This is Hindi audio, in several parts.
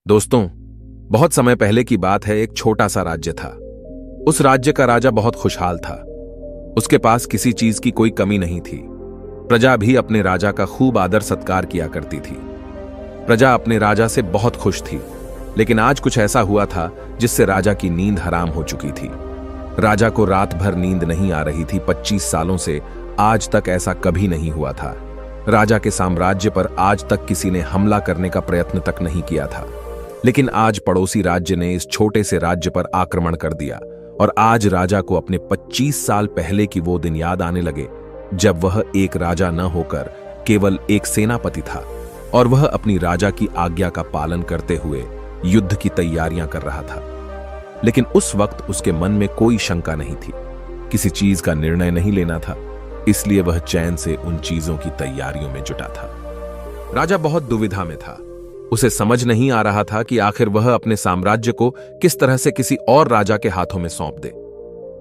दोस्तों, बहुत समय पहले की बात है। एक छोटा सा राज्य था। उस राज्य का राजा बहुत खुशहाल था। उसके पास किसी चीज की कोई कमी नहीं थी। प्रजा भी अपने राजा का खूब आदर सत्कार किया करती थी। प्रजा अपने राजा से बहुत खुश थी। लेकिन आज कुछ ऐसा हुआ था जिससे राजा की नींद हराम हो चुकी थी। राजा को रात भर नींद नहीं आ रही थी। 25 सालों से आज तक ऐसा कभी नहीं हुआ था। राजा के साम्राज्य पर आज तक किसी ने हमला करने का प्रयत्न तक नहीं किया था। लेकिन आज पड़ोसी राज्य ने इस छोटे से राज्य पर आक्रमण कर दिया और आज राजा को अपने 25 साल पहले की वो दिन याद आने लगे जब वह एक राजा न होकर केवल एक सेनापति था और वह अपनी राजा की आज्ञा का पालन करते हुए युद्ध की तैयारियां कर रहा था। लेकिन उस वक्त उसके मन में कोई शंका नहीं थी। किसी चीज का निर्णय नहीं लेना था, इसलिए वह चैन से उन चीजों की तैयारियों में जुटा था। राजा बहुत दुविधा में था। उसे समझ नहीं आ रहा था कि आखिर वह अपने साम्राज्य को किस तरह से किसी और राजा के हाथों में सौंप दे,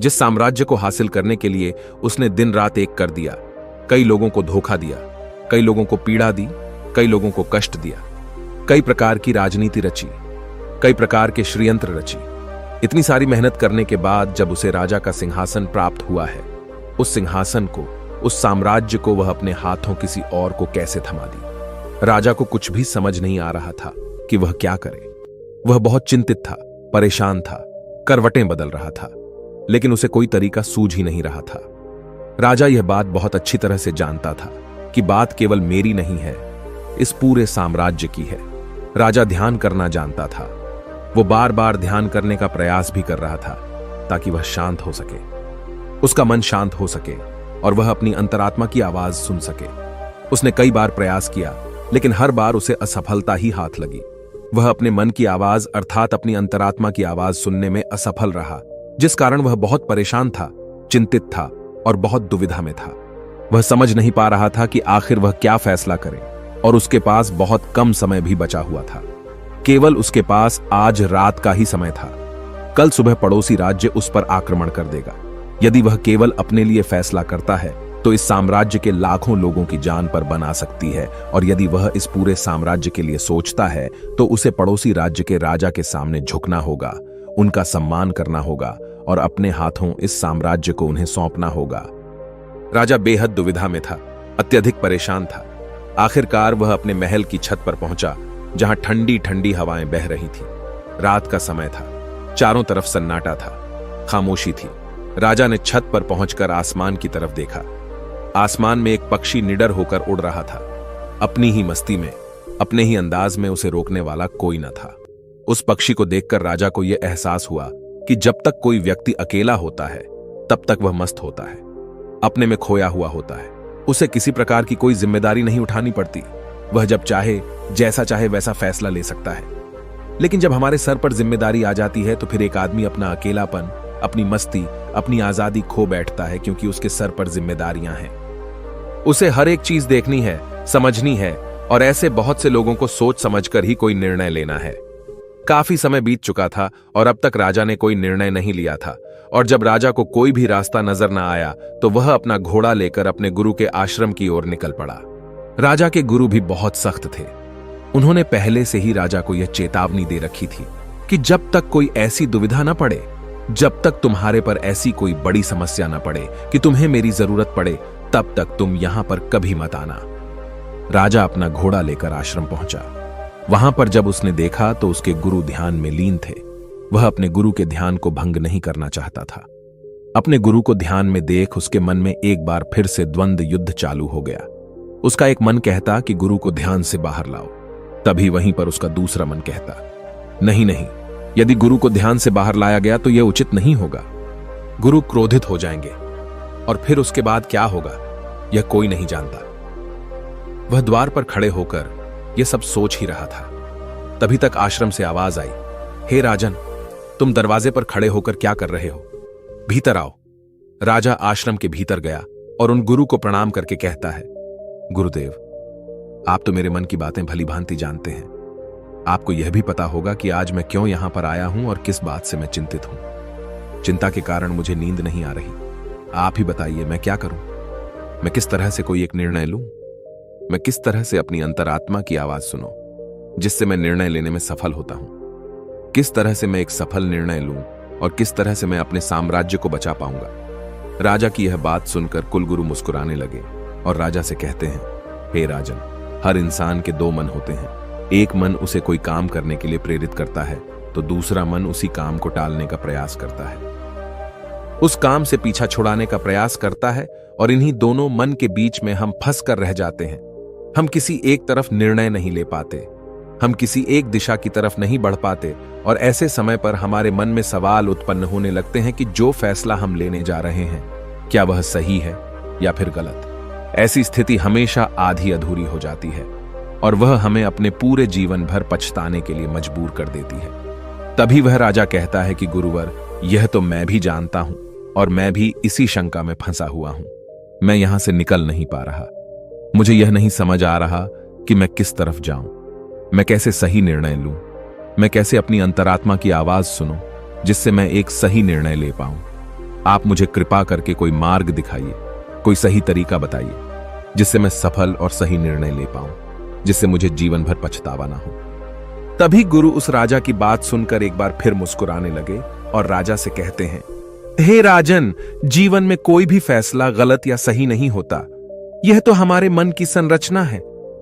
जिस साम्राज्य को हासिल करने के लिए उसने दिन रात एक कर दिया। कई लोगों को धोखा दिया, कई लोगों को पीड़ा दी, कई लोगों को कष्ट दिया, कई प्रकार की राजनीति रची, कई प्रकार के षड्यंत्र रची। इतनी सारी मेहनत करने के बाद जब उसे राजा का सिंहासन प्राप्त हुआ है, उस सिंहासन को, उस साम्राज्य को वह अपने हाथों किसी और को कैसे थमा दी। राजा को कुछ भी समझ नहीं आ रहा था कि वह क्या करे। वह बहुत चिंतित था, परेशान था, करवटें बदल रहा था, लेकिन उसे कोई तरीका सूझ ही नहीं रहा था। राजा यह बात बहुत अच्छी तरह से जानता था कि बात केवल मेरी नहीं है, इस पूरे साम्राज्य की है। राजा ध्यान करना जानता था। वो बार बार ध्यान करने का प्रयास भी कर रहा था ताकि वह शांत हो सके, उसका मन शांत हो सके और वह अपनी अंतरात्मा की आवाज सुन सके। उसने कई बार प्रयास किया, लेकिन हर बार उसे असफलता ही हाथ लगी। वह अपने मन की आवाज अर्थात अपनी अंतरात्मा की आवाज सुनने में असफल रहा, जिस कारण वह बहुत परेशान था, चिंतित था और बहुत दुविधा में था। वह समझ नहीं पा रहा था कि आखिर वह क्या फैसला करे और उसके पास बहुत कम समय भी बचा हुआ था। केवल उसके पास आज रात का ही समय था। कल सुबह पड़ोसी राज्य उस पर आक्रमण कर देगा। यदि वह केवल अपने लिए फैसला करता है तो इस साम्राज्य के लाखों लोगों की जान पर बन आ सकती है, और यदि वह इस पूरे साम्राज्य के लिए सोचता है तो उसे पड़ोसी राज्य के राजा के सामने झुकना होगा, उनका सम्मान करना होगा और अपने हाथों इस साम्राज्य को उन्हें सौंपना होगा। राजा बेहद दुविधा में था, अत्यधिक परेशान था। आखिरकार वह अपने महल की छत पर पहुंचा, जहां ठंडी ठंडी हवाएं बह रही थी। रात का समय था, चारों तरफ सन्नाटा था, खामोशी थी। राजा ने छत पर पहुंचकर आसमान की तरफ देखा। आसमान में एक पक्षी निडर होकर उड़ रहा था। अपनी ही मस्ती में, अपने ही अंदाज में उसे रोकने वाला कोई न था। उस पक्षी को देखकर राजा को यह एहसास हुआ कि जब तक कोई व्यक्ति अकेला होता है तब तक वह मस्त होता है, अपने में खोया हुआ होता है। उसे किसी प्रकार की कोई जिम्मेदारी नहीं उठानी पड़ती। वह जब चाहे, जैसा चाहे वैसा फैसला ले सकता है। लेकिन जब हमारे सर पर जिम्मेदारी आ जाती है तो फिर एक आदमी अपना अकेलापन, अपनी मस्ती, अपनी आजादी खो बैठता है, क्योंकि उसके सर पर जिम्मेदारियां हैं। उसे हर एक चीज देखनी है, समझनी है और ऐसे बहुत से लोगों को सोच समझकर ही कोई निर्णय लेना है। काफी समय बीत चुका था और अब तक राजा ने कोई निर्णय नहीं लिया था, और जब राजा को कोई भी रास्ता नजर न आया तो वह अपना घोड़ा लेकर अपने गुरु के आश्रम की ओर निकल पड़ा। राजा के गुरु भी बहुत सख्त थे। उन्होंने पहले से ही राजा को यह चेतावनी दे रखी थी कि जब तक कोई ऐसी दुविधा न पड़े, जब तक तुम्हारे पर ऐसी कोई बड़ी समस्या न पड़े कि तुम्हें मेरी जरूरत पड़े, तब तक तुम यहां पर कभी मत आना। राजा अपना घोड़ा लेकर आश्रम पहुंचा। वहां पर जब उसने देखा तो उसके गुरु ध्यान में लीन थे। वह अपने गुरु के ध्यान को भंग नहीं करना चाहता था। अपने गुरु को ध्यान में देख उसके मन में एक बार फिर से द्वंद्व युद्ध चालू हो गया। उसका एक मन कहता कि गुरु को ध्यान से बाहर लाओ, तभी वहीं पर उसका दूसरा मन कहता, नहीं नहीं, यदि गुरु को ध्यान से बाहर लाया गया तो यह उचित नहीं होगा। गुरु क्रोधित हो जाएंगे और फिर उसके बाद क्या होगा यह कोई नहीं जानता। वह द्वार पर खड़े होकर यह सब सोच ही रहा था। तभी तक आश्रम से आवाज आई, हे राजन, तुम दरवाजे पर खड़े होकर क्या कर रहे हो? भीतर आओ। राजा आश्रम के भीतर गया और उन गुरु को प्रणाम करके कहता है, गुरुदेव, आप तो मेरे मन की बातें भली भांति जानते हैं। आपको यह भी पता होगा कि आज मैं क्यों यहां पर आया हूं और किस बात से मैं चिंतित हूं। चिंता के कारण मुझे नींद नहीं आ रही। आप ही बताइए, मैं क्या करूं? मैं किस तरह से कोई एक निर्णय लूं? मैं किस तरह से अपनी अंतरात्मा की आवाज सुनूं? जिससे मैं निर्णय लेने में सफल होता हूं। किस तरह से मैं एक सफल निर्णय लूं और किस तरह से मैं अपने साम्राज्य को बचा पाऊंगा। राजा की यह बात सुनकर कुलगुरु मुस्कुराने लगे और राजा से कहते हैं, हे राजन, हर इंसान के दो मन होते हैं। एक मन उसे कोई काम करने के लिए प्रेरित करता है तो दूसरा मन उसी काम को टालने का प्रयास करता है, उस काम से पीछा छुड़ाने का प्रयास करता है, और इन्हीं दोनों मन के बीच में हम फंस कर रह जाते हैं। हम किसी एक तरफ निर्णय नहीं ले पाते, हम किसी एक दिशा की तरफ नहीं बढ़ पाते, और ऐसे समय पर हमारे मन में सवाल उत्पन्न होने लगते हैं कि जो फैसला हम लेने जा रहे हैं क्या वह सही है या फिर गलत। ऐसी स्थिति हमेशा आधी अधूरी हो जाती है और वह हमें अपने पूरे जीवन भर पछताने के लिए मजबूर कर देती है। तभी वह राजा कहता है कि गुरुवर, यह तो मैं भी जानता हूं और मैं भी इसी शंका में फंसा हुआ हूं। मैं यहां से निकल नहीं पा रहा। मुझे यह नहीं समझ आ रहा कि मैं किस तरफ जाऊं, मैं कैसे सही निर्णय लूं, मैं कैसे अपनी अंतरात्मा की आवाज सुनूं जिससे मैं एक सही निर्णय ले पाऊं। आप मुझे कृपा करके कोई मार्ग दिखाइए, कोई सही तरीका बताइए जिससे मैं सफल और सही निर्णय ले पाऊं, जिससे मुझे जीवन भर पछतावा ना हो। तभी गुरु उस राजा की बात सुनकर एक बार फिर मुस्कुराने लगे और राजा से कहते हैं, हे राजन, जीवन में कोई भी फैसला गलत या सही नहीं होता। यह तो हमारे मन की संरचना है,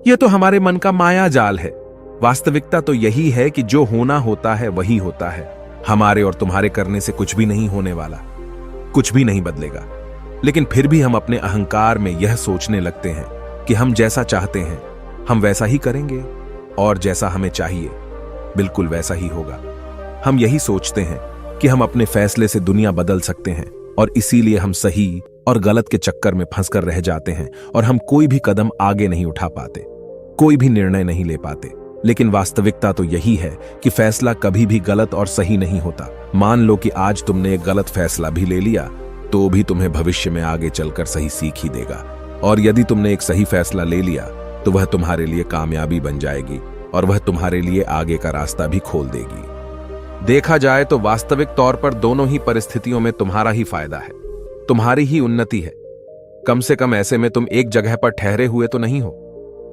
यह तो हमारे मन का माया जाल है। वास्तविकता तो यही है कि जो होना होता है वही होता है। हमारे और तुम्हारे करने से कुछ भी नहीं होने वाला, कुछ भी नहीं बदलेगा। लेकिन फिर भी हम अपने अहंकार में यह सोचने लगते हैं कि हम जैसा चाहते हैं हम वैसा ही करेंगे और जैसा हमें चाहिए बिल्कुल वैसा ही होगा। हम यही सोचते हैं कि हम अपने फैसले से दुनिया बदल सकते हैं और इसीलिए हम सही और गलत के चक्कर में फंसकर रह जाते हैं और हम कोई भी कदम आगे नहीं उठा पाते, कोई भी निर्णय नहीं ले पाते। लेकिन वास्तविकता तो यही है कि फैसला कभी भी गलत और सही नहीं होता। मान लो कि आज तुमने एक गलत फैसला भी ले लिया तो भी तुम्हें भविष्य में आगे चलकर सही सीख ही देगा, और यदि तुमने एक सही फैसला ले लिया तो वह तुम्हारे लिए कामयाबी बन जाएगी और वह तुम्हारे लिए आगे का रास्ता भी खोल देगी। देखा जाए तो वास्तविक तौर पर दोनों ही परिस्थितियों में तुम्हारा ही फायदा है, तुम्हारी ही उन्नति है। कम से कम ऐसे में तुम एक जगह पर ठहरे हुए तो नहीं हो,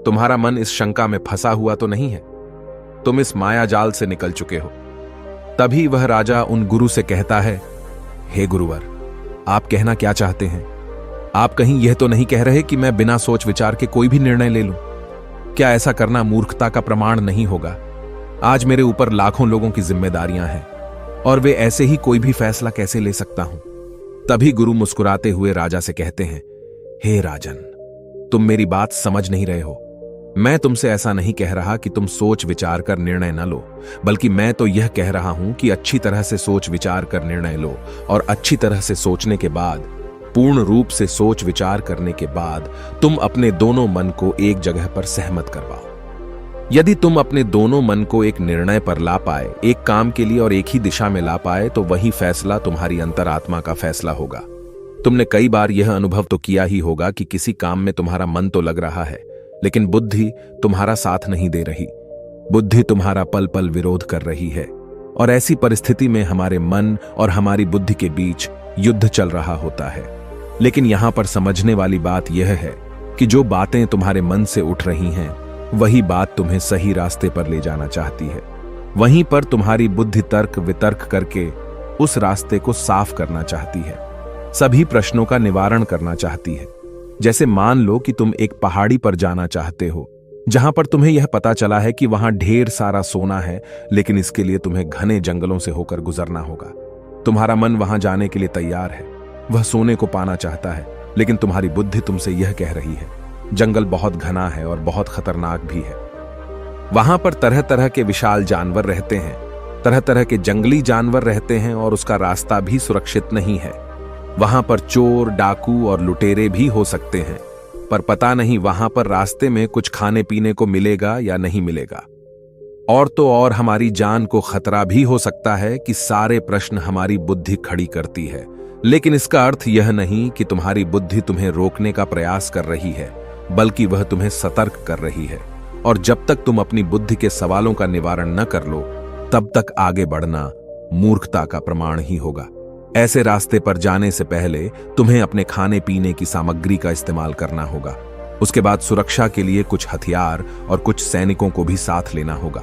तुम्हारा मन इस शंका में फंसा हुआ तो नहीं है, तुम इस माया जाल से निकल चुके हो। तभी वह राजा उन गुरु से कहता है, हे गुरुवर, आप कहना क्या चाहते हैं? आप कहीं यह तो नहीं कह रहे कि मैं बिना सोच विचार के कोई भी निर्णय ले लूं? क्या ऐसा करना मूर्खता का प्रमाण नहीं होगा? आज मेरे ऊपर लाखों लोगों की जिम्मेदारियां हैं और वे ऐसे ही कोई भी फैसला कैसे ले सकता हूं? तभी गुरु मुस्कुराते हुए राजा से कहते हैं, हे राजन, तुम मेरी बात समझ नहीं रहे हो। मैं तुमसे ऐसा नहीं कह रहा कि तुम सोच विचार कर निर्णय न लो, बल्कि मैं तो यह कह रहा हूं कि अच्छी तरह से सोच विचार कर निर्णय लो, और अच्छी तरह से सोचने के बाद, पूर्ण रूप से सोच विचार करने के बाद तुम अपने दोनों मन को एक जगह पर सहमत करवाओ। यदि तुम अपने दोनों मन को एक निर्णय पर ला पाए, एक काम के लिए और एक ही दिशा में ला पाए, तो वही फैसला तुम्हारी अंतरात्मा का फैसला होगा। तुमने कई बार यह अनुभव तो किया ही होगा कि किसी काम में तुम्हारा मन तो लग रहा है लेकिन बुद्धि तुम्हारा साथ नहीं दे रही, बुद्धि तुम्हारा पल पल विरोध कर रही है, और ऐसी परिस्थिति में हमारे मन और हमारी बुद्धि के बीच युद्ध चल रहा होता है। लेकिन यहां पर समझने वाली बात यह है कि जो बातें तुम्हारे मन से उठ रही हैं वही बात तुम्हें सही रास्ते पर ले जाना चाहती है। वहीं पर तुम्हारी बुद्धि तर्क वितर्क करके उस रास्ते को साफ करना चाहती है, सभी प्रश्नों का निवारण करना चाहती है। जैसे मान लो कि तुम एक पहाड़ी पर जाना चाहते हो जहां पर तुम्हें यह पता चला है कि वहां ढेर सारा सोना है, लेकिन इसके लिए तुम्हें घने जंगलों से होकर गुजरना होगा। तुम्हारा मन वहां जाने के लिए तैयार है, वह सोने को पाना चाहता है, लेकिन तुम्हारी बुद्धि तुमसे यह कह रही है, जंगल बहुत घना है और बहुत खतरनाक भी है। वहां पर तरह तरह के विशाल जानवर रहते हैं, तरह तरह के जंगली जानवर रहते हैं और उसका रास्ता भी सुरक्षित नहीं है। वहां पर चोर, डाकू और लुटेरे भी हो सकते हैं, पर पता नहीं वहां पर रास्ते में कुछ खाने पीने को मिलेगा या नहीं मिलेगा। और तो और हमारी जान को खतरा भी हो सकता है कि सारे प्रश्न हमारी बुद्धि खड़ी करती है। लेकिन इसका अर्थ यह नहीं कि तुम्हारी बुद्धि तुम्हें रोकने का प्रयास कर रही है, बल्कि वह तुम्हें सतर्क कर रही है। और जब तक तुम अपनी बुद्धि के सवालों का निवारण न कर लो, तब तक आगे बढ़ना मूर्खता का प्रमाण ही होगा। ऐसे रास्ते पर जाने से पहले तुम्हें अपने खाने पीने की सामग्री का इस्तेमाल करना होगा। उसके बाद सुरक्षा के लिए कुछ हथियार और कुछ सैनिकों को भी साथ लेना होगा।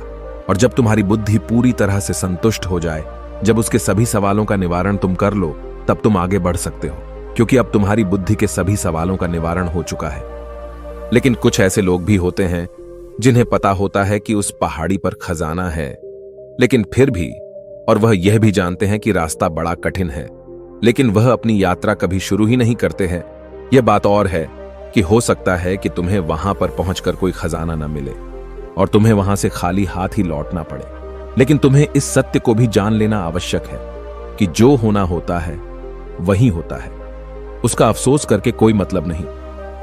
और जब तुम्हारी बुद्धि पूरी तरह से संतुष्ट हो जाए, जब उसके सभी सवालों का निवारण तुम कर लो, तब तुम आगे बढ़ सकते हो, क्योंकि अब तुम्हारी बुद्धि के सभी सवालों का निवारण हो चुका है। लेकिन कुछ ऐसे लोग भी होते हैं जिन्हें पता होता है कि उस पहाड़ी पर खजाना है, लेकिन फिर भी, और वह यह भी जानते हैं कि रास्ता बड़ा कठिन है, लेकिन वह अपनी यात्रा कभी शुरू ही नहीं करते हैं। यह बात और है कि हो सकता है कि तुम्हें वहां पर पहुंचकर कोई खजाना न मिले और तुम्हें वहां से खाली हाथ ही लौटना पड़े। लेकिन तुम्हें इस सत्य को भी जान लेना आवश्यक है कि जो होना होता है वही होता है। उसका अफसोस करके कोई मतलब नहीं।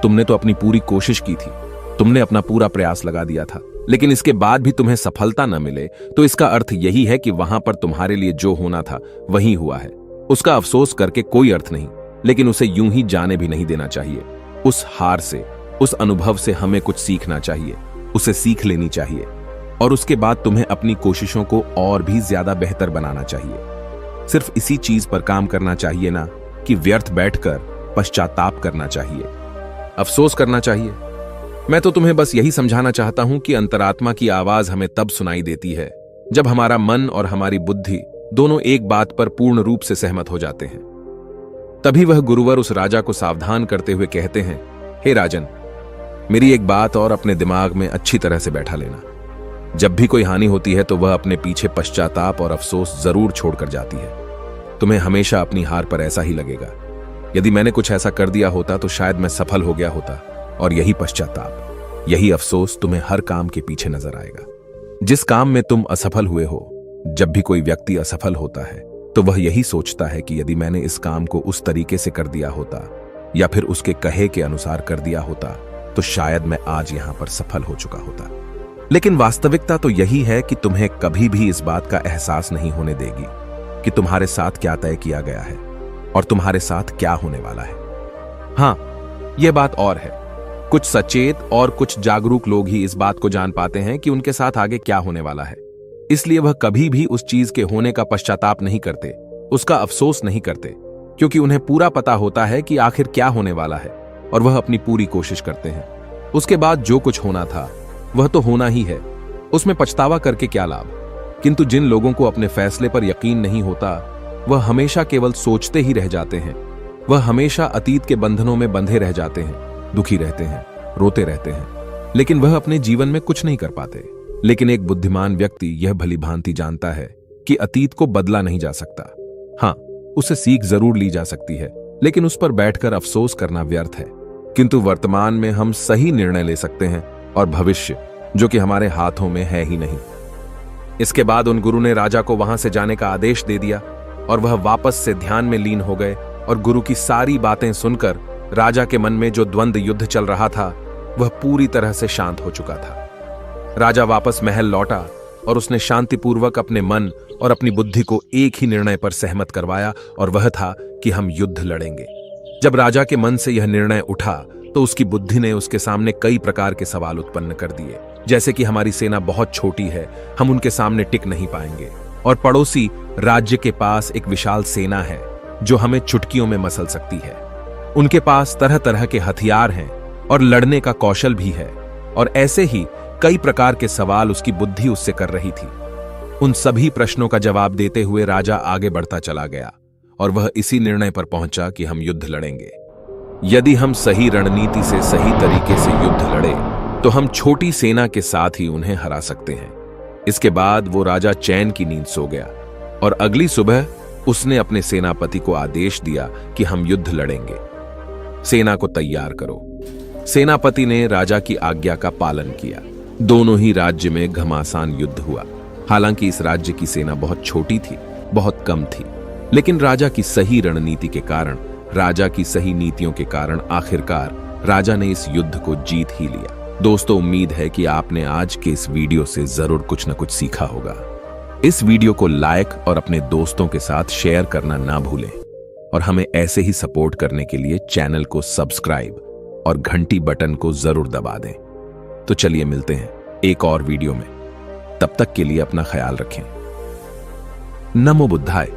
तुमने तो अपनी पूरी कोशिश की थी, तुमने अपना पूरा प्रयास लगा दिया था, लेकिन इसके बाद भी तुम्हें सफलता न मिले तो इसका अर्थ यही है कि वहां पर तुम्हारे लिए जो होना था वही हुआ है। उसका अफसोस करके कोई अर्थ नहीं, लेकिन उसे यूं ही जाने भी नहीं देना चाहिए। उस हार से, उस अनुभव से हमें कुछ सीखना चाहिए, उसे सीख लेनी चाहिए, और उसके बाद तुम्हें अपनी कोशिशों को और भी ज्यादा बेहतर बनाना चाहिए। सिर्फ इसी चीज पर काम करना चाहिए ना कि व्यर्थ बैठकर पश्चाताप करना चाहिए, अफसोस करना चाहिए। मैं तो तुम्हें बस यही समझाना चाहता हूं कि अंतरात्मा की आवाज हमें तब सुनाई देती है जब हमारा मन और हमारी बुद्धि दोनों एक बात पर पूर्ण रूप से सहमत हो जाते हैं। तभी वह गुरुवर उस राजा को सावधान करते हुए कहते हैं, हे राजन, मेरी एक बात और अपने दिमाग में अच्छी तरह से बैठा लेना। जब भी कोई हानि होती है तो वह अपने पीछे पश्चाताप और अफसोस जरूर छोड़कर जाती है। तुम्हें हमेशा अपनी हार पर ऐसा ही लगेगा। यदि मैंने कुछ ऐसा कर दिया होता तो शायद मैं सफल हो गया होता, और यही पश्चाताप, यही अफसोस तुम्हें हर काम के पीछे नजर आएगा। जिस काम में तुम असफल हुए हो, जब भी कोई व्यक्ति असफल होता है तो वह यही सोचता है कि यदि मैंने इस काम को उस तरीके से कर दिया होता या फिर उसके कहे के अनुसार कर दिया होता तो शायद मैं आज यहां पर सफल हो चुका होता। लेकिन वास्तविकता तो यही है कि तुम्हें कभी भी इस बात का एहसास नहीं होने देगी कि तुम्हारे साथ क्या तय किया गया है और तुम्हारे साथ क्या होने वाला है। हां, यह बात और है, कुछ सचेत और कुछ जागरूक लोग ही इस बात को जान पाते हैं कि उनके साथ आगे क्या होने वाला है। इसलिए वह कभी भी उस चीज के होने का पश्चाताप नहीं करते, उसका अफसोस नहीं करते, क्योंकि उन्हें पूरा पता होता है कि आखिर क्या होने वाला है, और वह अपनी पूरी कोशिश करते हैं। उसके बाद जो कुछ होना था वह तो होना ही है, उसमें पछतावा करके क्या लाभ। किंतु जिन लोगों को अपने फैसले पर यकीन नहीं होता, वह हमेशा केवल सोचते ही रह जाते हैं। वह हमेशा अतीत के बंधनों में बंधे रह जाते हैं, दुखी रहते हैं, रोते रहते हैं, लेकिन वह अपने जीवन में कुछ नहीं कर पाते। लेकिन एक बुद्धिमान व्यक्ति यह भली भांति जानता है कि अतीत को बदला नहीं जा सकता। हां, उसे सीख जरूर ली जा सकती है, लेकिन उस पर बैठकर अफसोस करना व्यर्थ है। किंतु वर्तमान में हम सही निर्णय ले सकते हैं, और भविष्य जो कि हमारे हाथों में है ही नहीं। इसके बाद उन गुरु ने राजा को वहां से जाने का आदेश दे दिया, और वह वापस से ध्यान में लीन हो गए। और गुरु की सारी बातें सुनकर राजा के मन में जो द्वंद्व युद्ध चल रहा था वह पूरी तरह से शांत हो चुका था। राजा वापस महल लौटा और उसने शांतिपूर्वक अपने मन और अपनी बुद्धि को एक ही निर्णय पर सहमत करवाया, और वह था कि हम युद्ध लड़ेंगे। जब राजा के मन से यह निर्णय उठा तो उसकी बुद्धि ने उसके सामने कई प्रकार के सवाल उत्पन्न कर दिए, जैसे कि हमारी सेना बहुत छोटी है, हम उनके सामने टिक नहीं पाएंगे, और पड़ोसी राज्य के पास एक विशाल सेना है जो हमें चुटकियों में मसल सकती है। उनके पास तरह तरह के हथियार हैं और लड़ने का कौशल भी है, और ऐसे ही कई प्रकार के सवाल उसकी बुद्धि उससे कर रही थी। उन सभी प्रश्नों का जवाब देते हुए राजा आगे बढ़ता चला गया, और वह इसी निर्णय पर पहुंचा कि हम युद्ध लड़ेंगे। यदि हम सही रणनीति से सही तरीके से युद्ध लड़े तो हम छोटी सेना के साथ ही उन्हें हरा सकते हैं। इसके बाद वो राजा चैन की नींद सो गया, और अगली सुबह उसने अपने सेनापति को आदेश दिया कि हम युद्ध लड़ेंगे, सेना को तैयार करो। सेनापति ने राजा की आज्ञा का पालन किया। दोनों ही राज्य में घमासान युद्ध हुआ। हालांकि इस राज्य की सेना बहुत छोटी थी, बहुत कम थी, लेकिन राजा की सही रणनीति के कारण, राजा की सही नीतियों के कारण आखिरकार राजा ने इस युद्ध को जीत ही लिया। दोस्तों, उम्मीद है कि आपने आज के इस वीडियो से जरूर कुछ न कुछ सीखा होगा। इस वीडियो को लाइक और अपने दोस्तों के साथ शेयर करना ना भूलें, और हमें ऐसे ही सपोर्ट करने के लिए चैनल को सब्सक्राइब और घंटी बटन को जरूर दबा दें। तो चलिए मिलते हैं एक और वीडियो में। तब तक के लिए अपना ख्याल रखें। नमो बुद्धाय।